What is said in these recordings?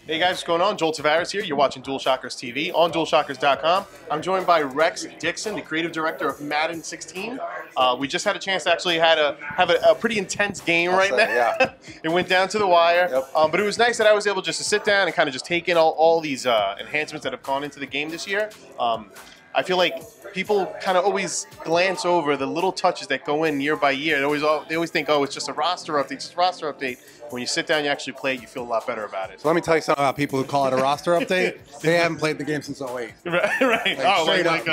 Hey guys, what's going on? Joel Tavares here. You're watching DualShockers TV on DualShockers.com. I'm joined by Rex Dickson, the creative director of Madden 16. We just had a chance to actually have a pretty intense game right now. Yeah. It went down to the wire, Yep. but it was nice that I was able just to sit down and kind of just take in all these enhancements that have gone into the game this year. I feel like people kind of always glance over the little touches that go in year by year. They always think, oh, it's just a roster update, it's just a roster update. When you sit down and you actually play it, you feel a lot better about it. So let me tell you something about people who call it a roster update. They haven't played the game since 08. Right. Like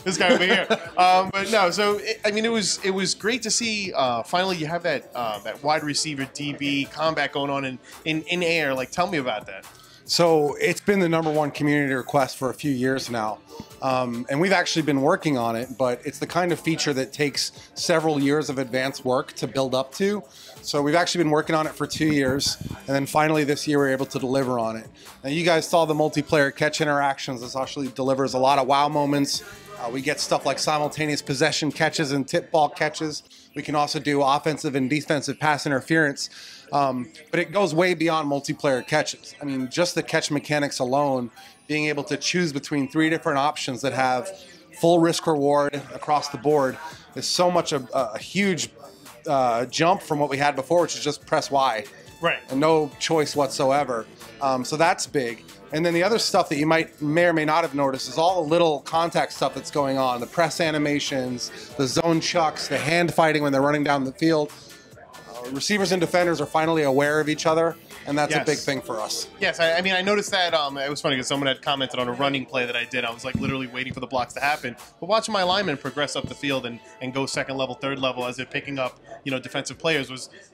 this guy over here. But no, so it was great to see. Finally, you have that wide receiver DB combat going on in air. Like, tell me about that. So it's been the #1 community request for a few years now. And we've actually been working on it, but it's the kind of feature that takes several years of advanced work to build up to. So we've actually been working on it for 2 years, and then finally this year we're able to deliver on it. Now you guys saw the multiplayer catch interactions. This actually delivers a lot of wow moments. We get stuff like simultaneous possession catches and tip ball catches. We can also do offensive and defensive pass interference. But it goes way beyond multiplayer catches. I mean, just the catch mechanics alone, being able to choose between 3 different options that have full risk reward across the board is so much a huge jump from what we had before, which is just press Y. Right. And no choice whatsoever. So that's big. And then the other stuff that you may or may not have noticed is all the little contact stuff that's going on. The press animations, the zone chucks, the hand fighting when they're running down the field. Receivers and defenders are finally aware of each other, and that's a big thing for us. Yes, I mean, I noticed that. It was funny because someone had commented on a running play that I did. I was like literally waiting for the blocks to happen. But watching my linemen progress up the field and go second level, third level as they're picking up, defensive players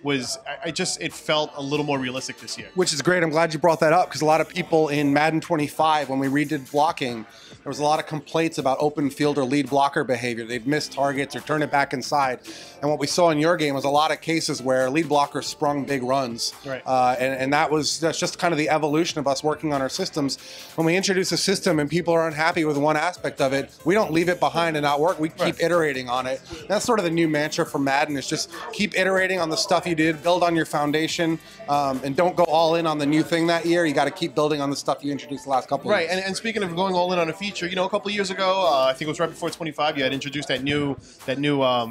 it felt a little more realistic this year. Which is great. I'm glad you brought that up because a lot of people in Madden 25, when we redid blocking, there was a lot of complaints about open field or lead blocker behavior. They'd miss targets or turn it back inside. And what we saw in your game was a lot of cases where lead blockers sprung big runs. Right. And that's just kind of the evolution of us working on our systems. When we introduce a system and people are unhappy with one aspect of it, we don't leave it behind and not work. We keep iterating on it. That's sort of the new mantra for Madden, is just keep iterating on the stuff you did, build on your foundation, and don't go all in on the new thing that year. You got to keep building on the stuff you introduced the last couple of years. Right, and speaking of going all in on a feature, a couple of years ago, I think it was right before 25, you had introduced that new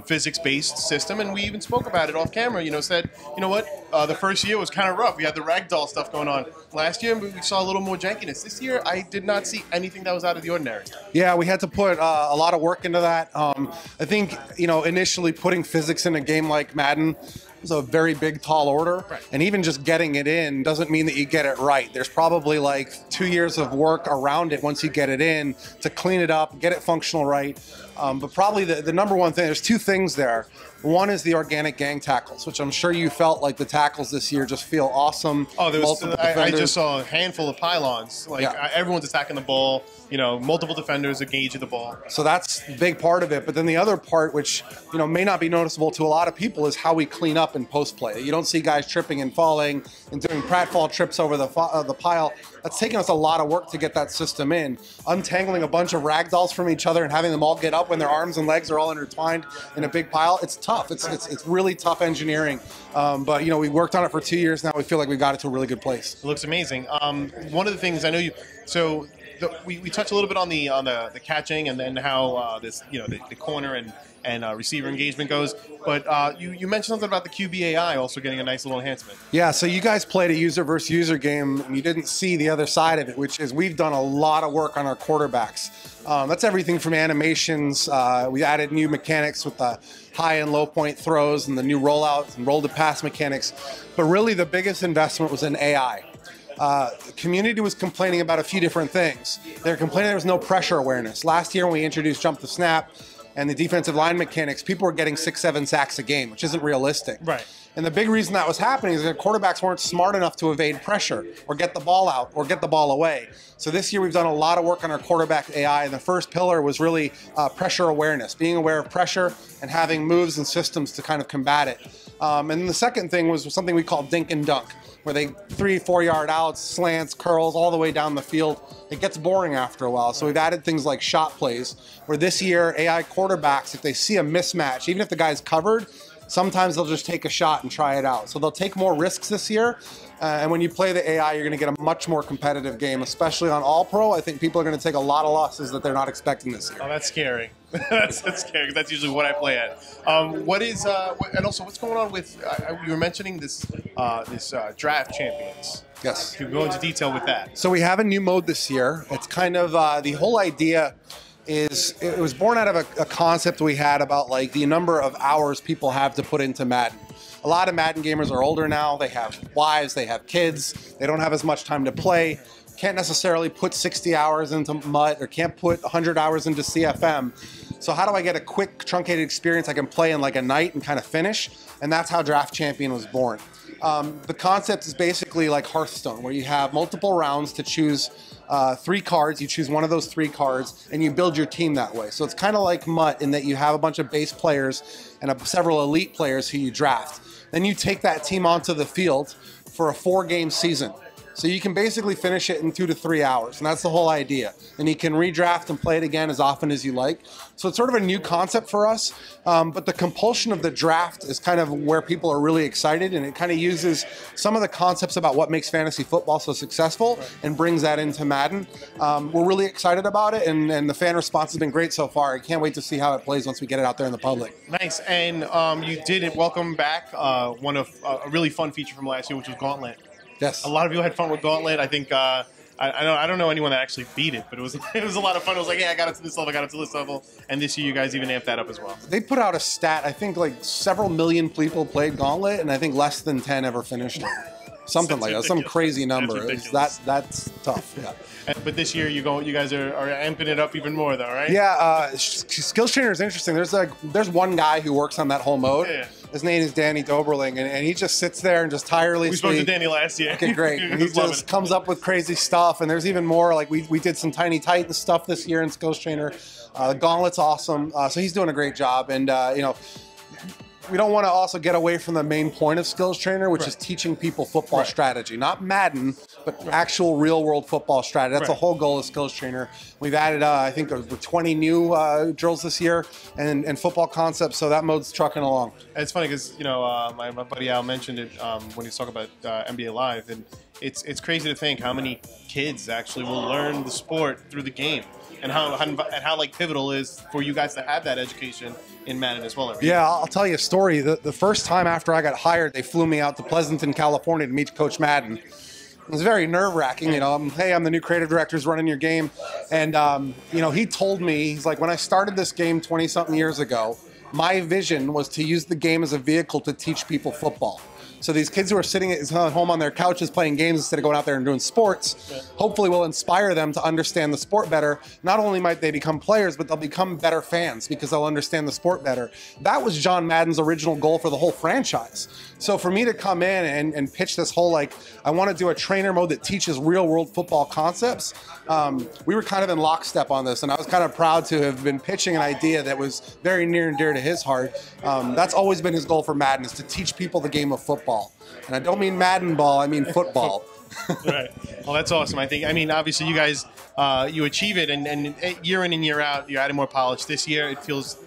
physics-based system, and we even spoke about it off camera. Said, the first year was kind of rough. We had the ragdoll stuff going on. Last year, we saw a little more jankiness. This year, I did not see anything that was out of the ordinary. Yeah, we had to put a lot of work into that. I think, initially putting physics in a game like Madden was a very big, tall order. Right. And even just getting it in doesn't mean that you get it right. There's probably like 2 years of work around it once you get it in to clean it up, get it functional right. But probably the #1 thing, there's 2 things there. One is the organic gang tackles, which I'm sure you felt like the tackles this year just feel awesome. Oh, I just saw a handful of pylons. Everyone's attacking the ball. Multiple defenders engaging the ball. So that's a big part of it. But then the other part, which may not be noticeable to a lot of people, is how we clean up in post play. You don't see guys tripping and falling and doing pratfall trips over the pile. That's taken us a lot of work to get that system in. Untangling a bunch of ragdolls from each other and having them all get up when their arms and legs are all intertwined in a big pile. It's tough. It's really tough engineering. But we worked on it for 2 years now. We feel like we got it to a really good place. It looks amazing. One of the things I know we touched a little bit on the catching and then how the corner and receiver engagement goes, but you mentioned something about the QBAI also getting a nice little enhancement. Yeah, so you guys played a user versus user game and you didn't see the other side of it, which is we've done a lot of work on our quarterbacks. That's everything from animations. We added new mechanics with the high and low point throws and the new rollouts and roll to pass mechanics, but really the biggest investment was in AI. The community was complaining about a few different things. They were complaining there was no pressure awareness. Last year when we introduced jump to snap and the defensive line mechanics, people were getting 6-7 sacks a game, which isn't realistic. Right. And the big reason that was happening is that quarterbacks weren't smart enough to evade pressure or get the ball out or get the ball away. So this year we've done a lot of work on our quarterback AI, and the first pillar was really pressure awareness, being aware of pressure and having moves and systems to kind of combat it. And then the second thing was something we call dink and dunk, where they 3-4 yard outs, slants, curls, all the way down the field. It gets boring after a while. So we've added things like shot plays, where this year AI quarterbacks, if they see a mismatch, even if the guy's covered, Sometimes they'll just take a shot and try it out. So they'll take more risks this year. And when you play the AI, you're going to get a much more competitive game, especially on All Pro. I think people are going to take a lot of losses that they're not expecting this year. Oh, that's scary. that's scary, because that's usually what I play at. And also, what's going on with, you were mentioning this draft champions. Yes. Can you go into detail with that? So we have a new mode this year. It's kind of, the whole idea is, it was born out of a concept we had about like the number of hours people have to put into Madden. A lot of Madden gamers are older now. They have wives, they have kids. They don't have as much time to play. Can't necessarily put 60 hours into MUT or can't put 100 hours into CFM. So how do I get a quick truncated experience I can play in like a night and kind of finish? And that's how Draft Champion was born. The concept is basically like Hearthstone, where you have multiple rounds to choose 3 cards. You choose one of those 3 cards and you build your team that way. So it's kind of like MUT in that you have a bunch of base players and several elite players who you draft. Then you take that team onto the field for a 4-game season. So you can basically finish it in 2 to 3 hours, and that's the whole idea. And you can redraft and play it again as often as you like. So it's sort of a new concept for us, but the compulsion of the draft is kind of where people are really excited, and it kind of uses some of the concepts about what makes fantasy football so successful and brings that into Madden. We're really excited about it, and the fan response has been great so far. I can't wait to see how it plays once we get it out there in the public. Nice. And you did welcome back one of a really fun feature from last year, which was Gauntlet. Yes. A lot of you had fun with Gauntlet. I think I don't know anyone that actually beat it, but it was a lot of fun. It was like, hey, I got it to this level, I got it to this level, and this year you guys even amped that up as well. They put out a stat. I think like several million people played Gauntlet, and I think less than 10 ever finished it. Something like that, some crazy number. That's tough. Yeah. But this year you guys are amping it up even more, though, right? Yeah. Skills Trainer is interesting. There's one guy who works on that whole mode. Yeah. His name is Danny Doberling, and he just sits there and just tirelessly. We spoke to Danny last year. Okay, great. He just comes up with crazy stuff, and there's even more. Like we did some Tiny Titan stuff this year in Skills Trainer. The Gauntlet's awesome, so he's doing a great job, and you know. We don't want to also get away from the main point of Skills Trainer, which is teaching people football strategy. Not Madden, but actual real-world football strategy. That's the whole goal of Skills Trainer. We've added, I think, over 20 new drills this year and football concepts, so that mode's trucking along. It's funny because, you know, my buddy Al mentioned it when he was talking about NBA Live, and it's crazy to think how many kids actually will learn the sport through the game. And how like pivotal is for you guys to have that education in Madden as well. Yeah, I'll tell you a story. The first time after I got hired, they flew me out to Pleasanton, California to meet Coach Madden. It was very nerve-wracking, you know. Hey, I'm the new creative director who's running your game. And, you know, he told me, he's like, when I started this game 20-something years ago, my vision was to use the game as a vehicle to teach people football. So these kids who are sitting at home on their couches playing games instead of going out there and doing sports, hopefully will inspire them to understand the sport better. Not only might they become players, but they'll become better fans because they'll understand the sport better. That was John Madden's original goal for the whole franchise. So for me to come in and pitch this whole, like, I want to do a trainer mode that teaches real-world football concepts, we were kind of in lockstep on this, and I was kind of proud to have been pitching an idea that was very near and dear to his heart. That's always been his goal for Madden, is to teach people the game of football. And I don't mean Madden ball, I mean football. Right. Well, that's awesome. I mean, obviously you guys, you achieve it, and year in and year out, you're adding more polish. This year, it feels,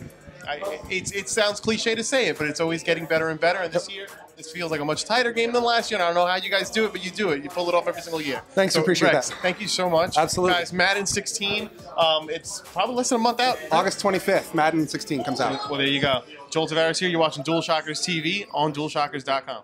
it sounds cliche to say it, but it's always getting better and better. And this year, this feels like a much tighter game than last year. And I don't know how you guys do it, but you do it. You pull it off every single year. Thanks, so, appreciate Rex, that. Thank you so much. Absolutely. Guys, Madden 16, it's probably less than a month out. August 25th, Madden 16 comes out. Well, there you go. Joel Tavares here. You're watching DualShockers TV on DualShockers.com.